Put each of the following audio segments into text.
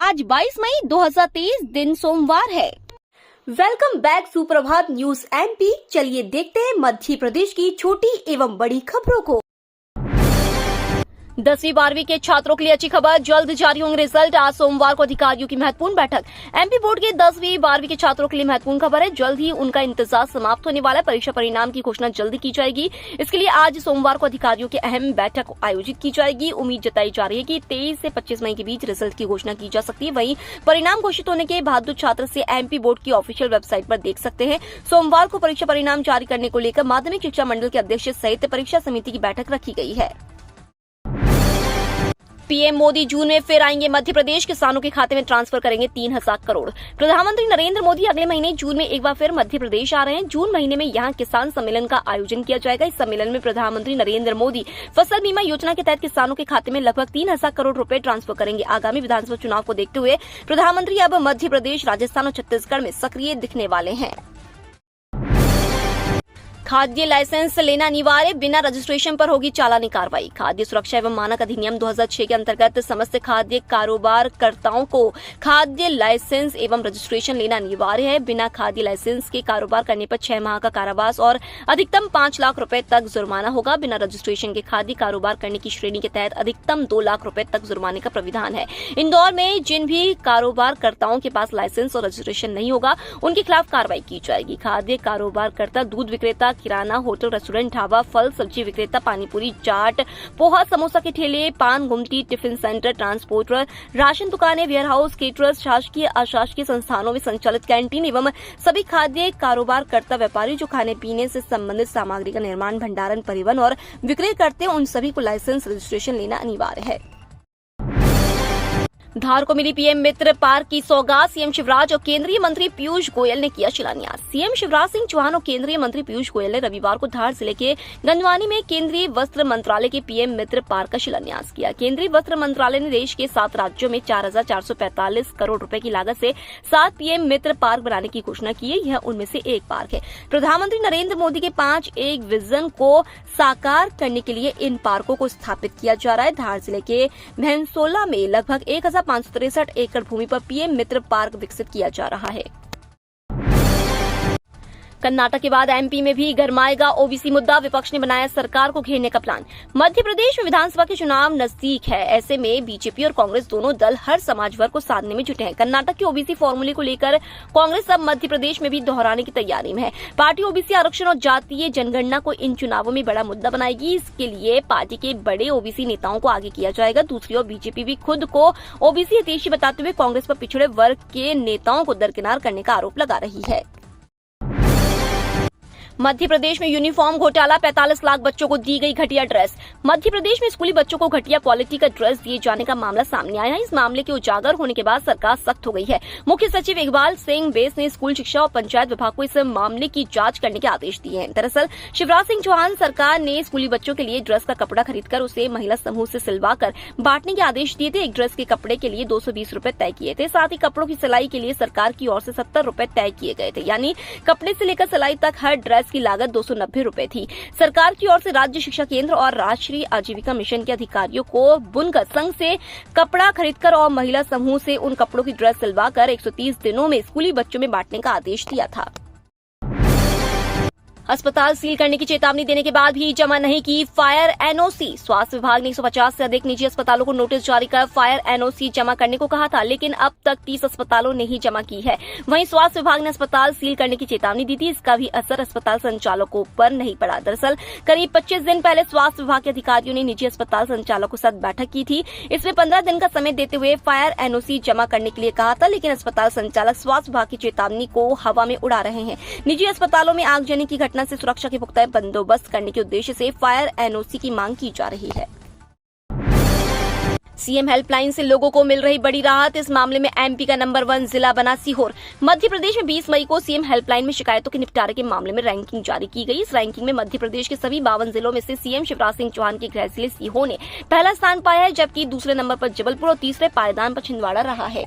आज 22 मई 2023 दिन सोमवार है। वेलकम बैक सुप्रभात न्यूज एमपी। चलिए देखते हैं मध्य प्रदेश की छोटी एवं बड़ी खबरों को। 10वीं 12वीं के छात्रों के लिए अच्छी खबर, जल्द जारी होंगे रिजल्ट। आज सोमवार को अधिकारियों की महत्वपूर्ण बैठक। एमपी बोर्ड के 10वीं 12वीं के छात्रों के लिए महत्वपूर्ण खबर है, जल्द ही उनका इंतजार समाप्त होने वाला है। परीक्षा परिणाम की घोषणा जल्दी की जाएगी। इसके लिए आज सोमवार को अधिकारियों की अहम बैठक आयोजित की जाएगी। उम्मीद जताई जा रही है कि 23 से 25 मई के बीच रिजल्ट की घोषणा की जा सकती है। वहीं परिणाम घोषित होने के बहादुर छात्र से एमपी बोर्ड की ऑफिशियल वेबसाइट पर देख सकते हैं। सोमवार को परीक्षा परिणाम जारी करने को लेकर माध्यमिक शिक्षा मंडल के अध्यक्ष सहित परीक्षा समिति की बैठक रखी गई है। पीएम मोदी जून में फिर आएंगे मध्य प्रदेश, किसानों के खाते में ट्रांसफर करेंगे 3000 करोड़। प्रधानमंत्री नरेंद्र मोदी अगले महीने जून में एक बार फिर मध्य प्रदेश आ रहे हैं। जून महीने में यहां किसान सम्मेलन का आयोजन किया जाएगा। इस सम्मेलन में प्रधानमंत्री नरेंद्र मोदी फसल बीमा योजना के तहत किसानों के खाते में लगभग 3000 करोड़ रुपए ट्रांसफर करेंगे। आगामी विधानसभा चुनाव को देखते हुए प्रधानमंत्री अब मध्य प्रदेश, राजस्थान और छत्तीसगढ़ में सक्रिय दिखने वाले हैं। खाद्य लाइसेंस लेना अनिवार्य, बिना रजिस्ट्रेशन पर होगी चालानी कार्रवाई। खाद्य सुरक्षा एवं मानक अधिनियम 2006 के अंतर्गत समस्त खाद्य कारोबार कर्ताओं को खाद्य लाइसेंस एवं रजिस्ट्रेशन लेना अनिवार्य है। बिना खाद्य लाइसेंस के कारोबार करने पर 6 माह का कारावास और अधिकतम 5 लाख रुपए तक जुर्माना होगा। बिना रजिस्ट्रेशन के खाद्य कारोबार करने की श्रेणी के तहत अधिकतम 2 लाख रुपए तक जुर्माने का प्राविधान है। इंदौर में जिन भी कारोबार कर्ताओं के पास लाइसेंस और रजिस्ट्रेशन नहीं होगा, उनके खिलाफ कार्रवाई की जाएगी। खाद्य कारोबार कर्ता, दूध विक्रेता, किराना, होटल, रेस्टोरेंट, ढाबा, फल सब्जी विक्रेता, पानीपुरी, चाट, पोहा, समोसा के ठेले, पान गुमटी, टिफिन सेंटर, ट्रांसपोर्टर, राशन दुकानें, वेयरहाउस, केटरर्स, शासकीय अशासकीय संस्थानों में संचालित कैंटीन एवं सभी खाद्य कारोबार कर्ता व्यापारी जो खाने पीने से संबंधित सामग्री का निर्माण, भंडारण, परिवहन और विक्रय करते हैं, उन सभी को लाइसेंस रजिस्ट्रेशन लेना अनिवार्य है। धार को मिली पीएम मित्र पार्क की सौगात, सीएम शिवराज और केंद्रीय मंत्री पीयूष गोयल ने किया शिलान्यास। सीएम शिवराज सिंह चौहान और केंद्रीय मंत्री पीयूष गोयल ने रविवार को धार जिले के गंजवानी में केंद्रीय वस्त्र मंत्रालय के पीएम मित्र पार्क का शिलान्यास किया। केंद्रीय वस्त्र मंत्रालय ने देश के 7 राज्यों में 4445 करोड़ रुपए की लागत से 7 पीएम मित्र पार्क बनाने की घोषणा की है। यह उनमें से एक पार्क है। प्रधानमंत्री नरेंद्र मोदी के 5 विजन को साकार करने के लिए इन पार्कों को स्थापित किया जा रहा है। धार जिले के भैंसोला में लगभग 1563 एकड़ भूमि पर पीएम मित्र पार्क विकसित किया जा रहा है। कर्नाटक के बाद एमपी में भी गरमाएगा ओबीसी मुद्दा, विपक्ष ने बनाया सरकार को घेरने का प्लान। मध्य प्रदेश में विधानसभा के चुनाव नजदीक है, ऐसे में बीजेपी और कांग्रेस दोनों दल हर समाज वर्ग को साधने में जुटे हैं। कर्नाटक के ओबीसी फॉर्मूले को लेकर कांग्रेस अब मध्य प्रदेश में भी दोहराने की तैयारी में है। पार्टी ओबीसी आरक्षण और जातीय जनगणना को इन चुनावों में बड़ा मुद्दा बनाएगी। इसके लिए पार्टी के बड़े ओबीसी नेताओं को आगे किया जाएगा। दूसरी ओर बीजेपी भी खुद को ओबीसी हितैषी बताते हुए कांग्रेस पर पिछड़े वर्ग के नेताओं को दरकिनार करने का आरोप लगा रही है। मध्य प्रदेश में यूनिफॉर्म घोटाला, 45 लाख बच्चों को दी गई घटिया ड्रेस। मध्य प्रदेश में स्कूली बच्चों को घटिया क्वालिटी का ड्रेस दिए जाने का मामला सामने आया है। इस मामले के उजागर होने के बाद सरकार सख्त हो गई है। मुख्य सचिव इकबाल सिंह बेस ने स्कूल शिक्षा और पंचायत विभाग को इस मामले की जांच करने के आदेश दिए हैं। दरअसल शिवराज सिंह चौहान सरकार ने स्कूली बच्चों के लिए ड्रेस का कपड़ा खरीदकर उसे महिला समूह से सिलवाकर बांटने के आदेश दिए थे। एक ड्रेस के कपड़े के लिए 220 रुपए तय किए थे। साथ ही कपड़ों की सिलाई के लिए सरकार की ओर से 70 रुपए तय किए गए थे। यानी कपड़े से लेकर सिलाई तक हर ड्रेस की लागत 290 रुपए थी। सरकार की ओर से राज्य शिक्षा केंद्र और राष्ट्रीय आजीविका मिशन के अधिकारियों को बुनकर संघ से कपड़ा खरीदकर और महिला समूह से उन कपड़ों की ड्रेस सिलवाकर 130 दिनों में स्कूली बच्चों में बांटने का आदेश दिया था। अस्पताल सील करने की चेतावनी देने के बाद भी जमा नहीं की फायर एनओसी। स्वास्थ्य विभाग ने 150 से अधिक निजी अस्पतालों को नोटिस जारी कर फायर एनओसी जमा करने को कहा था, लेकिन अब तक 30 अस्पतालों ने ही जमा की है। वहीं स्वास्थ्य विभाग ने अस्पताल सील करने की चेतावनी दी थी, इसका भी असर अस्पताल संचालकों पर नहीं पड़ा। दरअसल करीब 25 दिन पहले स्वास्थ्य विभाग के अधिकारियों ने निजी अस्पताल संचालकों के साथ बैठक की थी। इसमें 15 दिन का समय देते हुए फायर एनओसी जमा करने के लिए कहा था, लेकिन अस्पताल संचालक स्वास्थ्य विभाग की चेतावनी को हवा में उड़ा रहे हैं। निजी अस्पतालों में आगजनी की घटना से सुरक्षा के पुख्ता बंदोबस्त करने के उद्देश्य से फायर एनओसी की मांग की जा रही है। सीएम हेल्पलाइन से लोगों को मिल रही बड़ी राहत। इस मामले में एमपी का नंबर 1 जिला बना सीहोर। मध्य प्रदेश में 20 मई को सीएम हेल्पलाइन में शिकायतों के निपटारे के मामले में रैंकिंग जारी की गई। इस रैंकिंग में मध्य प्रदेश के सभी 52 जिलों में से सीएम शिवराज सिंह चौहान के गृह जिले सीहोर ने पहला स्थान पाया है, जबकि दूसरे नंबर पर जबलपुर और तीसरे पायदान पर छिंदवाड़ा रहा है।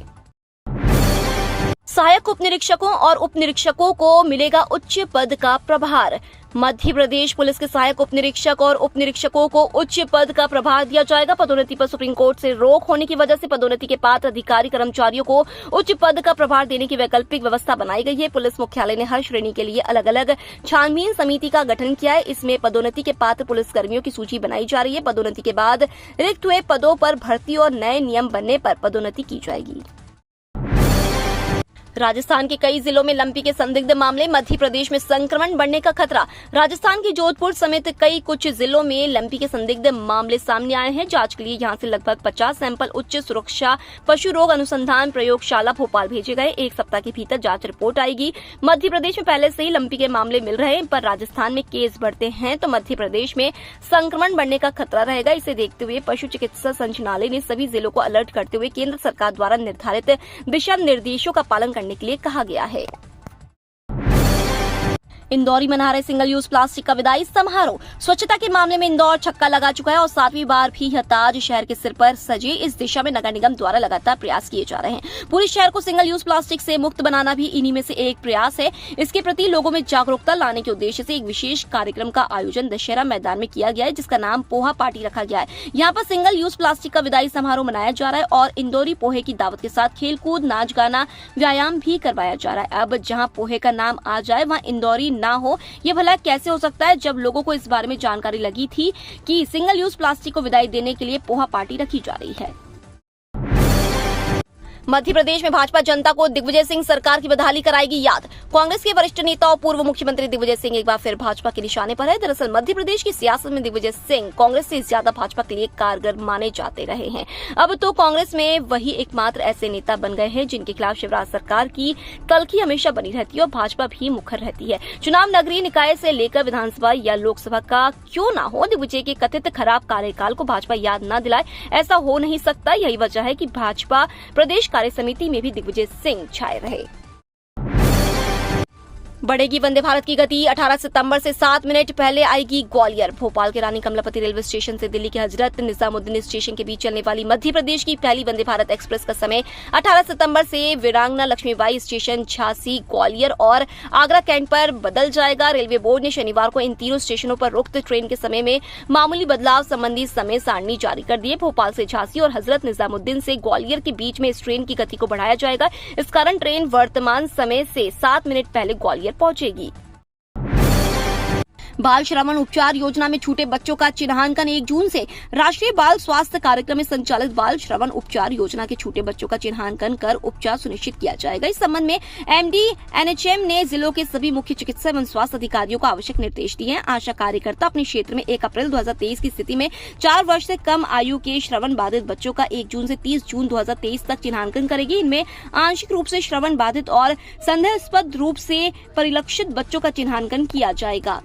सहायक उप निरीक्षकों और उप निरीक्षकों को मिलेगा उच्च पद का प्रभार। मध्य प्रदेश पुलिस के सहायक उप निरीक्षक और उप निरीक्षकों को उच्च पद का प्रभार दिया जाएगा। पदोन्नति पर सुप्रीम कोर्ट से रोक होने की वजह से पदोन्नति के पात्र अधिकारी कर्मचारियों को उच्च पद का प्रभार देने की वैकल्पिक व्यवस्था बनाई गई है। पुलिस मुख्यालय ने हर श्रेणी के लिए अलग अलग छानबीन समिति का गठन किया है। इसमें पदोन्नति के पात्र पुलिस कर्मियों की सूची बनाई जा रही है। पदोन्नति के बाद रिक्त हुए पदों पर भर्ती और नए नियम बनने पर पदोन्नति की जाएगी। राजस्थान के कई जिलों में लंपी के संदिग्ध मामले, मध्य प्रदेश में संक्रमण बढ़ने का खतरा। राजस्थान के जोधपुर समेत कई कुछ जिलों में लंपी के संदिग्ध मामले सामने आए हैं। जांच के लिए यहां से लगभग 50 सैंपल उच्च सुरक्षा पशु रोग अनुसंधान प्रयोगशाला भोपाल भेजे गए। एक सप्ताह के भीतर जांच रिपोर्ट आएगी। मध्य प्रदेश में पहले से ही लंपी के मामले मिल रहे हैं, पर राजस्थान में केस बढ़ते हैं तो मध्य प्रदेश में संक्रमण बढ़ने का खतरा रहेगा। इसे देखते हुए पशु चिकित्सा संचालनालय ने सभी जिलों को अलर्ट करते हुए केंद्र सरकार द्वारा निर्धारित दिशा निर्देशों का पालन करने के लिए कहा गया है। इंदौरी मना रहे सिंगल यूज प्लास्टिक का विदाई समारोह। स्वच्छता के मामले में इंदौर छक्का लगा चुका है और 7वीं बार भी यह ताज शहर के सिर पर सजे। इस दिशा में नगर निगम द्वारा लगातार प्रयास किए जा रहे हैं। पूरे शहर को सिंगल यूज प्लास्टिक से मुक्त बनाना भी इन्हीं में से एक प्रयास है। इसके प्रति लोगों में जागरूकता लाने के उद्देश्य से एक विशेष कार्यक्रम का आयोजन दशहरा मैदान में किया गया है, जिसका नाम पोहा पार्टी रखा गया है। यहाँ पर सिंगल यूज प्लास्टिक का विदाई समारोह मनाया जा रहा है और इंदौरी पोहे की दावत के साथ खेलकूद, नाच गाना, व्यायाम भी करवाया जा रहा है। अब जहाँ पोहे का नाम आ जाए वहाँ इंदौरी ना हो, ये भला कैसे हो सकता है? जब लोगों को इस बारे में जानकारी लगी थी कि सिंगल यूज प्लास्टिक को विदाई देने के लिए पोहा पार्टी रखी जा रही है। मध्य प्रदेश में भाजपा जनता को दिग्विजय सिंह सरकार की बदहाली कराएगी याद। कांग्रेस के वरिष्ठ नेता और पूर्व मुख्यमंत्री दिग्विजय सिंह एक बार फिर भाजपा के निशाने पर है। दरअसल मध्य प्रदेश की सियासत में दिग्विजय सिंह कांग्रेस से ज्यादा भाजपा के लिए कारगर माने जाते रहे हैं। अब तो कांग्रेस में वही एकमात्र ऐसे नेता बन गए हैं जिनके खिलाफ शिवराज सरकार की तलखी हमेशा बनी रहती है और भाजपा भी मुखर रहती है। चुनाव नगरीय निकाय से लेकर विधानसभा या लोकसभा का क्यों ना हो, दिग्विजय के कथित खराब कार्यकाल को भाजपा याद न दिलाए, ऐसा हो नहीं सकता। यही वजह है कि भाजपा प्रदेश कार्य समिति में भी दिग्विजय सिंह छाए रहे। बढ़ेगी वंदे भारत की गति। 18 सितंबर से 7 मिनट पहले आएगी ग्वालियर। भोपाल के रानी कमलापति रेलवे स्टेशन से दिल्ली के हजरत निजामुद्दीन स्टेशन के बीच चलने वाली मध्य प्रदेश की पहली वंदे भारत एक्सप्रेस का समय 18 सितंबर से वीरांगना लक्ष्मीबाई स्टेशन, झांसी, ग्वालियर और आगरा कैंट पर बदल जाएगा। रेलवे बोर्ड ने शनिवार को इन तीनों स्टेशनों पर रुकत ट्रेन के समय में मामूली बदलाव संबंधी समय सारणी जारी कर दी है। भोपाल से झांसी और हजरत निजामुद्दीन से ग्वालियर के बीच में इस ट्रेन की गति को बढ़ाया जाएगा। इस कारण ट्रेन वर्तमान समय से 7 मिनट पहले ग्वालियर पहुंचेगी। बाल श्रवण उपचार योजना में छूटे बच्चों का चिन्हांकन 1 जून से। राष्ट्रीय बाल स्वास्थ्य कार्यक्रम में संचालित बाल श्रवण उपचार योजना के छूटे बच्चों का चिन्हांकन कर उपचार सुनिश्चित किया जाएगा। इस संबंध में एमडी एनएचएम ने जिलों के सभी मुख्य चिकित्सा एवं स्वास्थ्य अधिकारियों को आवश्यक निर्देश दिए हैं। आशा कार्यकर्ता अपने क्षेत्र में 1 अप्रैल 2023 की स्थिति में 4 वर्ष से कम आयु के श्रवण बाधित बच्चों का 1 जून से 30 जून 2023 तक चिन्हांकन करेगी। इनमें आंशिक रूप से श्रवण बाधित और संदेहास्पद रूप से परिलक्षित बच्चों का चिन्हांकन किया जाएगा।